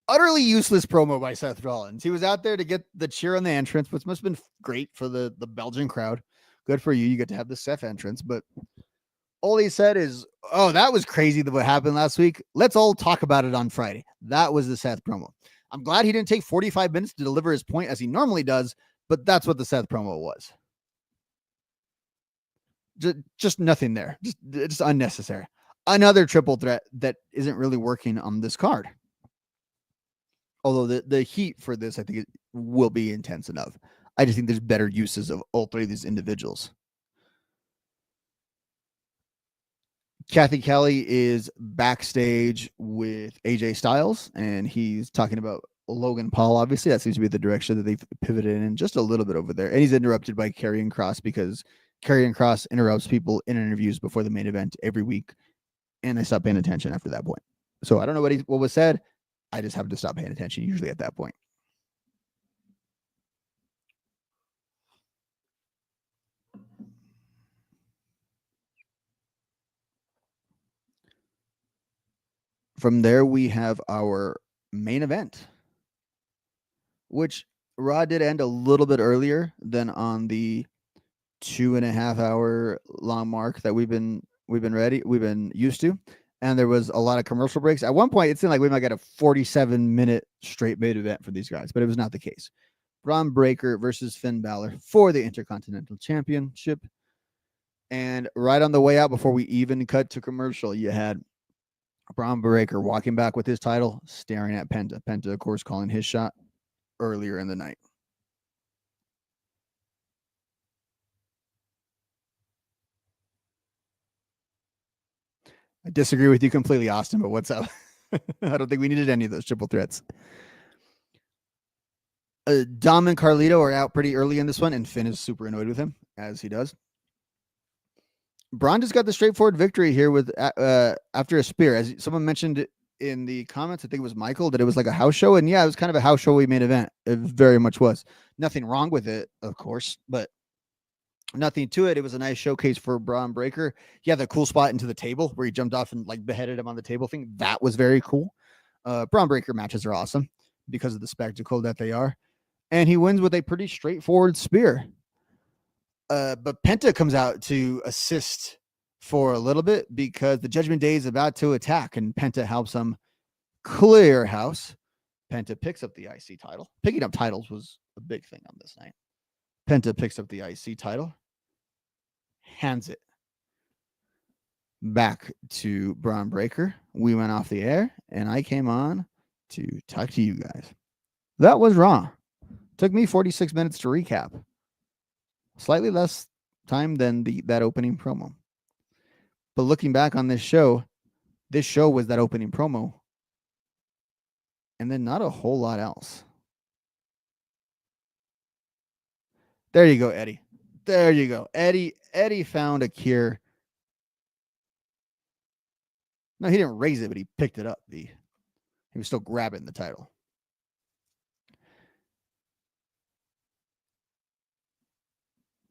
Utterly useless promo by Seth Rollins. He was out there to get the cheer on the entrance, which must have been great for the Belgian crowd. Good for you. You get to have the Seth entrance. But all he said is, oh, that was crazy what happened last week. Let's all talk about it on Friday. That was the Seth promo. I'm glad he didn't take 45 minutes to deliver his point as he normally does, but that's what the Seth promo was. Just nothing there. Just unnecessary. Another triple threat that isn't really working on this card. Although the heat for this, I think it will be intense enough. I just think there's better uses of all three of these individuals. Kathy Kelly is backstage with AJ Styles, and he's talking about Logan Paul. Obviously, that seems to be the direction that they've pivoted in just a little bit over there. And he's interrupted by Karrion Kross because Karrion Kross interrupts people in interviews before the main event every week, and I stopped paying attention after that point. So I don't know what was said. I just have to stop paying attention usually at that point. From there, we have our main event, which Raw did end a little bit earlier than on the 2.5 hour long mark that we've been used to. And there was a lot of commercial breaks. At one point, it seemed like we might get a 47-minute straight main event for these guys, but it was not the case. Braun Breaker versus Finn Balor for the Intercontinental Championship. And right on the way out, before we even cut to commercial, you had Braun Breaker walking back with his title, staring at Penta. Penta, of course, calling his shot earlier in the night. I disagree with you completely, Austin, but what's up? I don't think we needed any of those triple threats. Dom and Carlito are out pretty early in this one, and Finn is super annoyed with him, as he does. Braun just got the straightforward victory here with after a spear. As someone mentioned in the comments, I think it was Michael, that it was like a house show. And yeah, it was kind of a house show main event. It very much was. Nothing wrong with it, of course, but nothing to it. It was a nice showcase for Braun Breaker. He had the cool spot into the table where he jumped off and like beheaded him on the table thing. That was very cool. Braun Breaker matches are awesome because of the spectacle that they are. And he wins with a pretty straightforward spear. But Penta comes out to assist for a little bit because the Judgment Day is about to attack, and Penta helps him clear house. Penta picks up the IC title. Picking up titles was a big thing on this night. Penta picks up the IC title, hands it back to Braun Breaker. We went off the air, and I came on to talk to you guys. That was Raw. Took me 46 minutes to recap. Slightly less time than that opening promo. But looking back on this show was that opening promo. And then not a whole lot else. There you go, Eddie. There you go. Eddie found a cure. No, he didn't raise it, but he picked it up. He was still grabbing the title.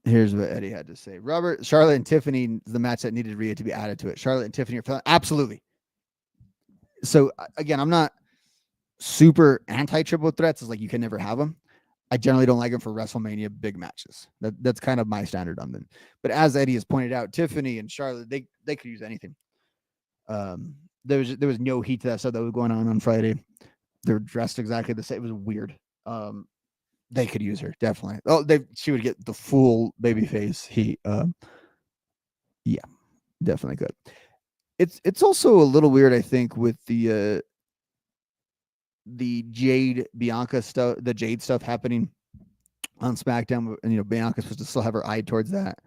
Here's what Eddie had to say. Robert, Charlotte, and Tiffany, the match that needed Rhea to be added to it. Charlotte and Tiffany are absolutely. So again, I'm not super anti-triple threats. It's like you can never have them. I generally don't like them for WrestleMania big matches. That's kind of my standard on them. But as Eddie has pointed out, Tiffany and Charlotte, they could use anything. There was no heat to that stuff that was going on Friday. They were dressed exactly the same. It was weird. They could use her definitely. Oh, she would get the full babyface heat. Yeah, definitely could. It's also a little weird, I think, with the Jade Bianca stuff, the Jade stuff happening on SmackDown, and Bianca's supposed to still have her eye towards that,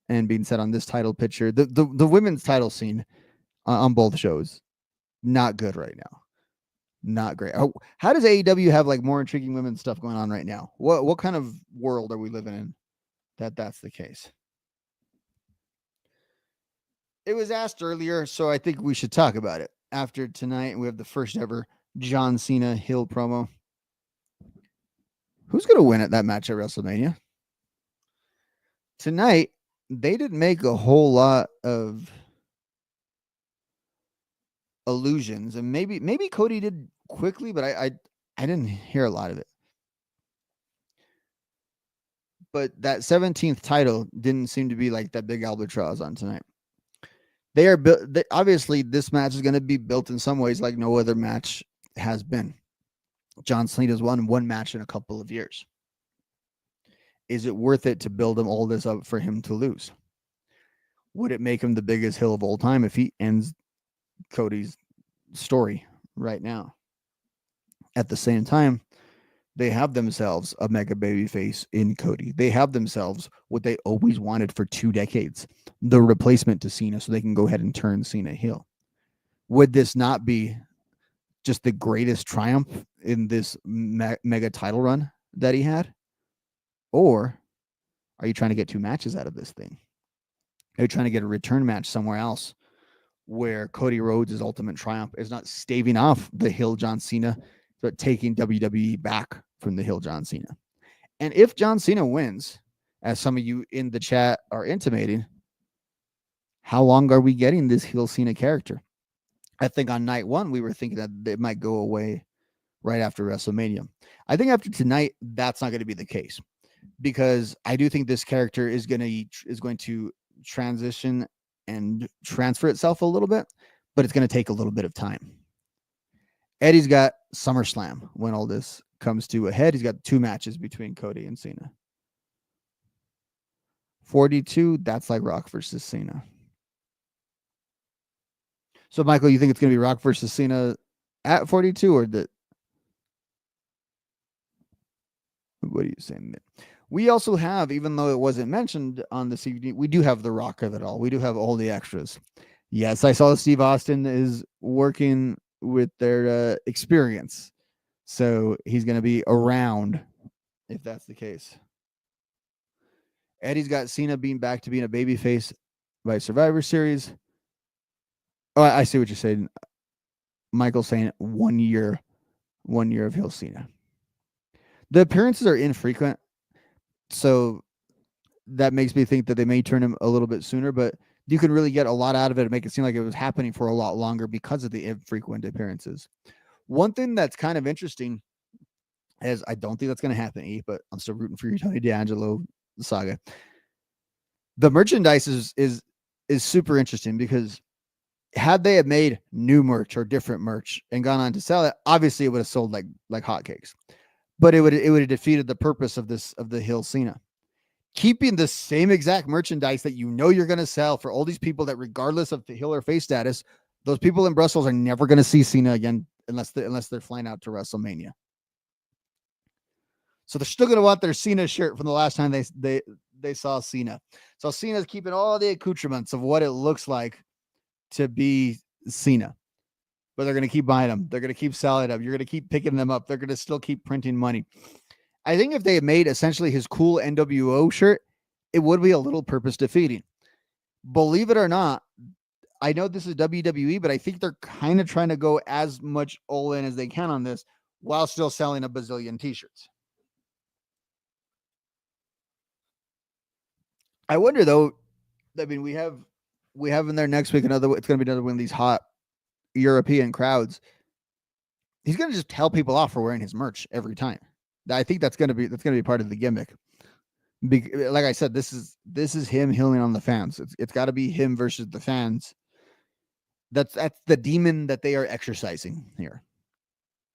and being set on this title picture. The women's title scene on both shows, not good right now. Not great. How does AEW have like more intriguing women's stuff going on right now? What kind of world are we living in that's the case? It was asked earlier, so I think we should talk about it. After tonight, we have the first ever John Cena Hill promo. Who's going to win at that match at WrestleMania? Tonight, they didn't make a whole lot of allusions, and maybe Cody did quickly, but I didn't hear a lot of it. But that 17th title didn't seem to be like that big albatross on tonight. They are built. Obviously, this match is going to be built in some ways like no other match has been. John Cena's won one match in a couple of years. Is it worth it to build him all this up for him to lose? Would it make him the biggest heel of all time if he ends Cody's story right now? At the same time, they have themselves a mega babyface in Cody. They have themselves what they always wanted for 2 decades, the replacement to Cena, so they can go ahead and turn Cena heel. Would this not be just the greatest triumph in this mega title run that he had? Or are you trying to get 2 matches out of this thing? Are you trying to get a return match somewhere else where Cody Rhodes' ultimate triumph is not staving off the heel John Cena, but taking WWE back from the heel John Cena? And if John Cena wins, as some of you in the chat are intimating, how long are we getting this heel Cena character? I think on night 1, we were thinking that it might go away right after WrestleMania. I think after tonight, that's not going to be the case, because I do think this character is going to transition and transfer itself a little bit, but it's going to take a little bit of time. Eddie's got SummerSlam when all this comes to a head. He's got 2 matches between Cody and Cena. 42, that's like Rock versus Cena. So, Michael, you think it's going to be Rock versus Cena at 42, or that? What are you saying? We also have, even though it wasn't mentioned on the CD, we do have the Rock of it all. We do have all the extras. Yes, I saw Steve Austin is working with their experience, so he's going to be around if that's the case. Eddie's got Cena being back to being a babyface by Survivor Series. Oh, I see what you're saying. Michael saying 1 year of heel Cena. The appearances are infrequent, so that makes me think that they may turn him a little bit sooner, but you can really get a lot out of it and make it seem like it was happening for a lot longer because of the infrequent appearances. One thing that's kind of interesting is I don't think that's going to happen, E, but I'm still rooting for your Tony D'Angelo saga. The merchandise is super interesting because had they have made new merch or different merch and gone on to sell it, obviously it would have sold like hotcakes. But it would have defeated the purpose of the heel Cena. Keeping the same exact merchandise that you know you're going to sell for all these people that regardless of the heel or face status, those people in Brussels are never going to see Cena again unless they're flying out to WrestleMania. So they're still going to want their Cena shirt from the last time they saw Cena. So Cena's keeping all the accoutrements of what it looks like to be Cena. But they're going to keep buying them. They're going to keep selling them. You're going to keep picking them up. They're going to still keep printing money. I think if they had made essentially his cool NWO shirt, it would be a little purpose defeating. Believe it or not, I know this is WWE, but I think they're kind of trying to go as much all in as they can on this while still selling a bazillion t-shirts. I wonder though, I mean, we have in there next week it's going to be another one of these hot European crowds. He's going to just tell people off for wearing his merch every time. I think that's going to be part of the gimmick. Like I said, this is him healing on the fans. It's got to be him versus the fans. That's the demon that they are exercising here.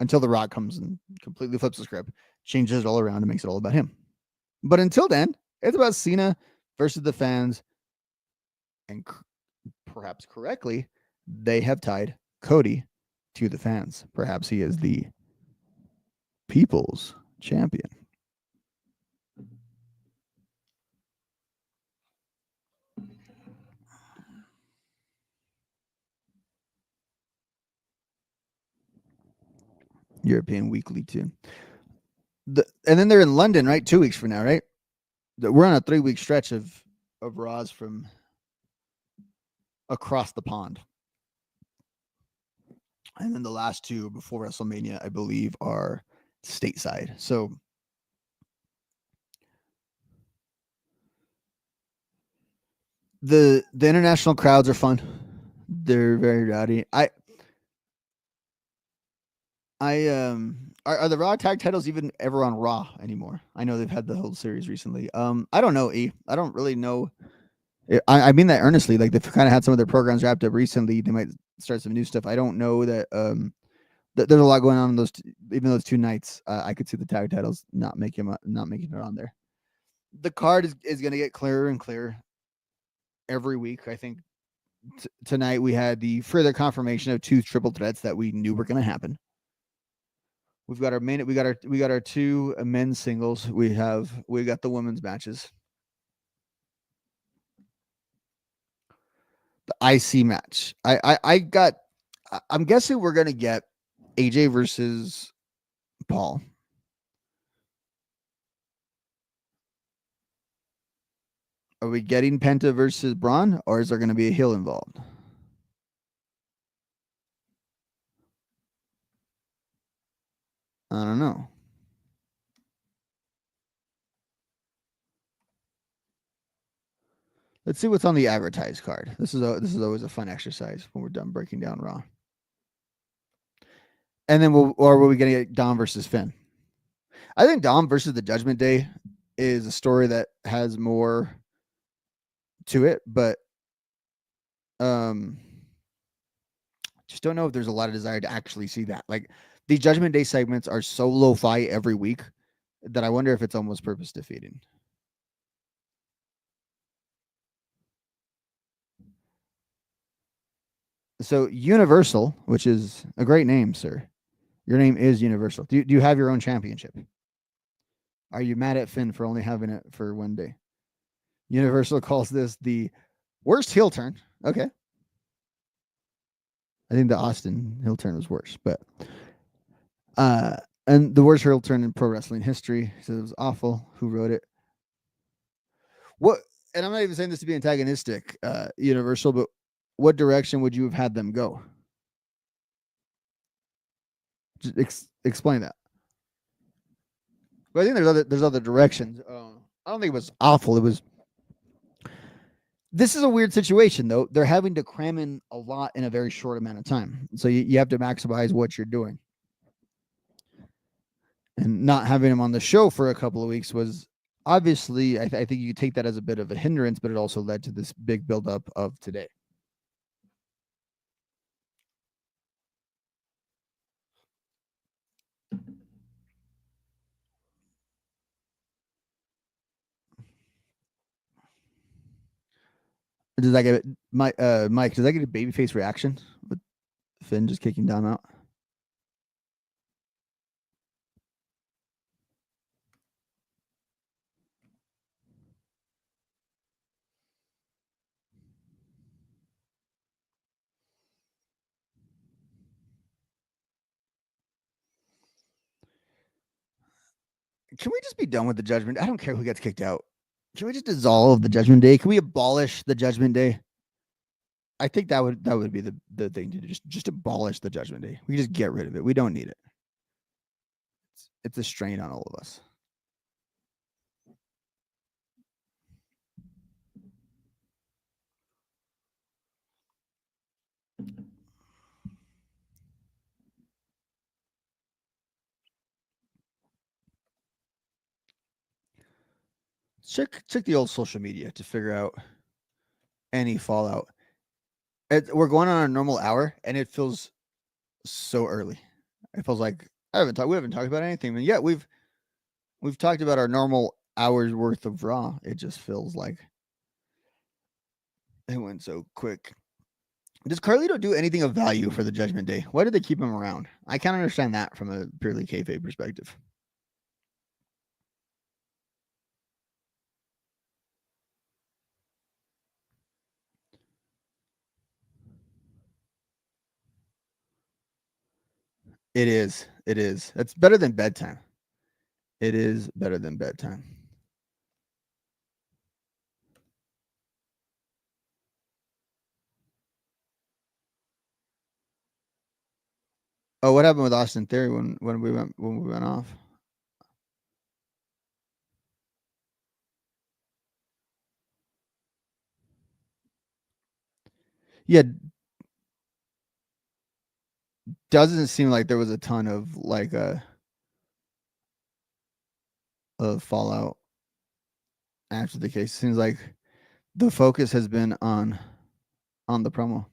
Until The Rock comes and completely flips the script, changes it all around, and makes it all about him. But until then, it's about Cena versus the fans. And perhaps correctly, they have tied Cody to the fans. Perhaps he is the people's champion. European Weekly too. And then they're in London, right? 2 weeks from now, right? We're on a 3-week stretch of Raws from across the pond. And then the last two before WrestleMania, I believe, are stateside. So the international crowds are fun. They're very rowdy. Are the Raw tag titles even ever on Raw anymore? I know they've had the whole series recently. I don't know, E. I don't really know. I mean that earnestly. Like they've kind of had some of their programs wrapped up recently. They might start some new stuff. I don't know that there's a lot going on in those even those 2 nights. I could see the tag titles not making it on there. The card is going to get clearer and clearer every week. I think tonight we had the further confirmation of 2 triple threats that we knew were going to happen. We've got our main. We got our 2 men's singles. We got the women's matches. The IC match. I'm guessing we're gonna get AJ versus Paul. Are we getting Penta versus Braun, or is there going to be a heel involved? I don't know. Let's see what's on the advertised card. This is always a fun exercise when we're done breaking down Raw. And then are we going to get Dom versus Finn? I think Dom versus the Judgment Day is a story that has more to it, but just don't know if there's a lot of desire to actually see that. Like the Judgment Day segments are so lo-fi every week that I wonder if it's almost purpose defeating. So Universal, which is a great name, sir. Your name is Universal. Do you have your own championship? Are you mad at Finn for only having it for 1 day? Universal calls this the worst heel turn. Okay. I think the Austin heel turn was worse, but and the worst heel turn in pro wrestling history. So it was awful. Who wrote it? What? And I'm not even saying this to be antagonistic, Universal, but what direction would you have had them go? Just explain that. But I think there's other directions. I don't think it was awful. It was. This is a weird situation, though. They're having to cram in a lot in a very short amount of time. So you have to maximize what you're doing. And not having him on the show for a couple of weeks was obviously, I think you take that as a bit of a hindrance, but it also led to this big buildup of today. Does that get Mike? Does that get a babyface reaction with Finn just kicking Dom out? Can we just be done with the Judgment? I don't care who gets kicked out. Can we just dissolve the Judgment Day? Can we abolish the Judgment Day? I think that would be the thing to do. Just abolish the Judgment Day. We just get rid of it. We don't need it. It's a strain on all of us. Check the old social media to figure out any fallout. We're going on a normal hour, and it feels so early. It feels like we haven't talked about anything, and yet we've talked about our normal hour's worth of Raw. It just feels like it went so quick. Does Carlito do anything of value for the Judgment Day? Why do they keep him around? I can't understand that from a purely kayfabe perspective. It is. It's better than bedtime. It is better than bedtime. Oh, what happened with Austin Theory when we went off? Yeah, doesn't seem like there was a ton of like of fallout after the case. Seems like the focus has been on the promo.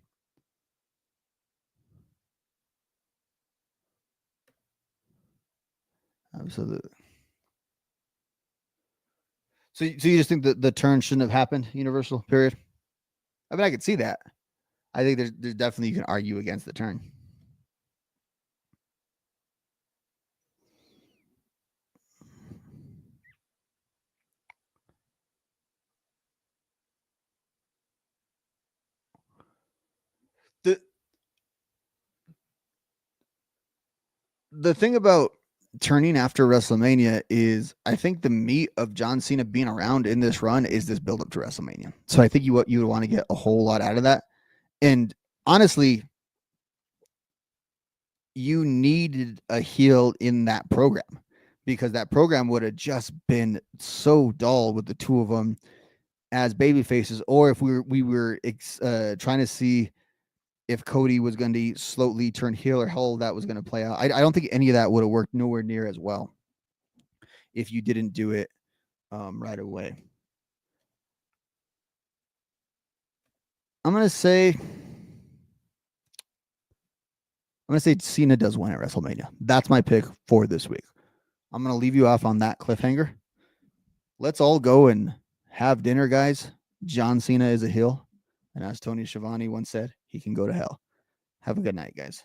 Absolutely. So you just think that the turn shouldn't have happened? Universal period. I mean, I could see that. I think there's definitely you can argue against the turn. The thing about turning after WrestleMania is I think the meat of John Cena being around in this run is this build up to WrestleMania. So I think you would want to get a whole lot out of that. And honestly, you needed a heel in that program because that program would have just been so dull with the two of them as baby faces, or if we were trying to see if Cody was going to slowly turn heel or how that was going to play out. I don't think any of that would have worked nowhere near as well if you didn't do it right away. I'm going to say Cena does win at WrestleMania. That's my pick for this week. I'm going to leave you off on that cliffhanger. Let's all go and have dinner, guys. John Cena is a heel. And as Tony Schiavone once said, he can go to hell. Have a good night, guys.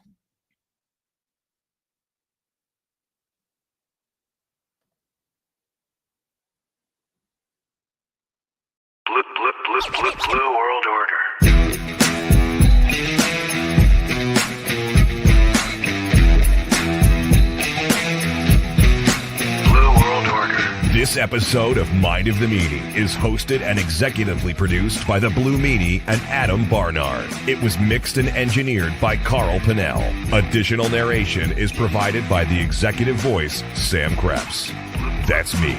Blue World Order. Blue World Order. This episode of Mind of the Meanie is hosted and executively produced by the Blue Meanie and Adam Barnard. It was mixed and engineered by Carl Pinnell. Additional narration is provided by the executive voice, Sam Krebs. That's me.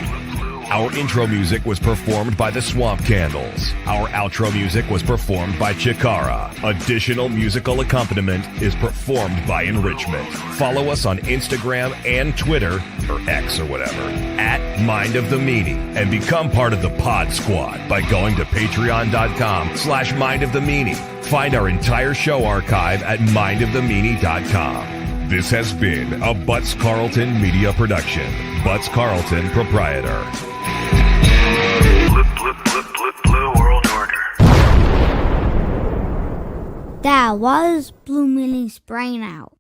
Our intro music was performed by the Swamp Candles. Our outro music was performed by Chikara. Additional musical accompaniment is performed by Enrichment. Follow us on Instagram and Twitter, or X or whatever, at Mind of the Meanie, and become part of the Pod Squad by going to patreon.com/Mind of the Meanie. Find our entire show archive at mindofthemeanie.com. This has been a Butts Carlton media production. Butts Carlton, proprietor. Blue World Order. That was Blue Millie's brain out.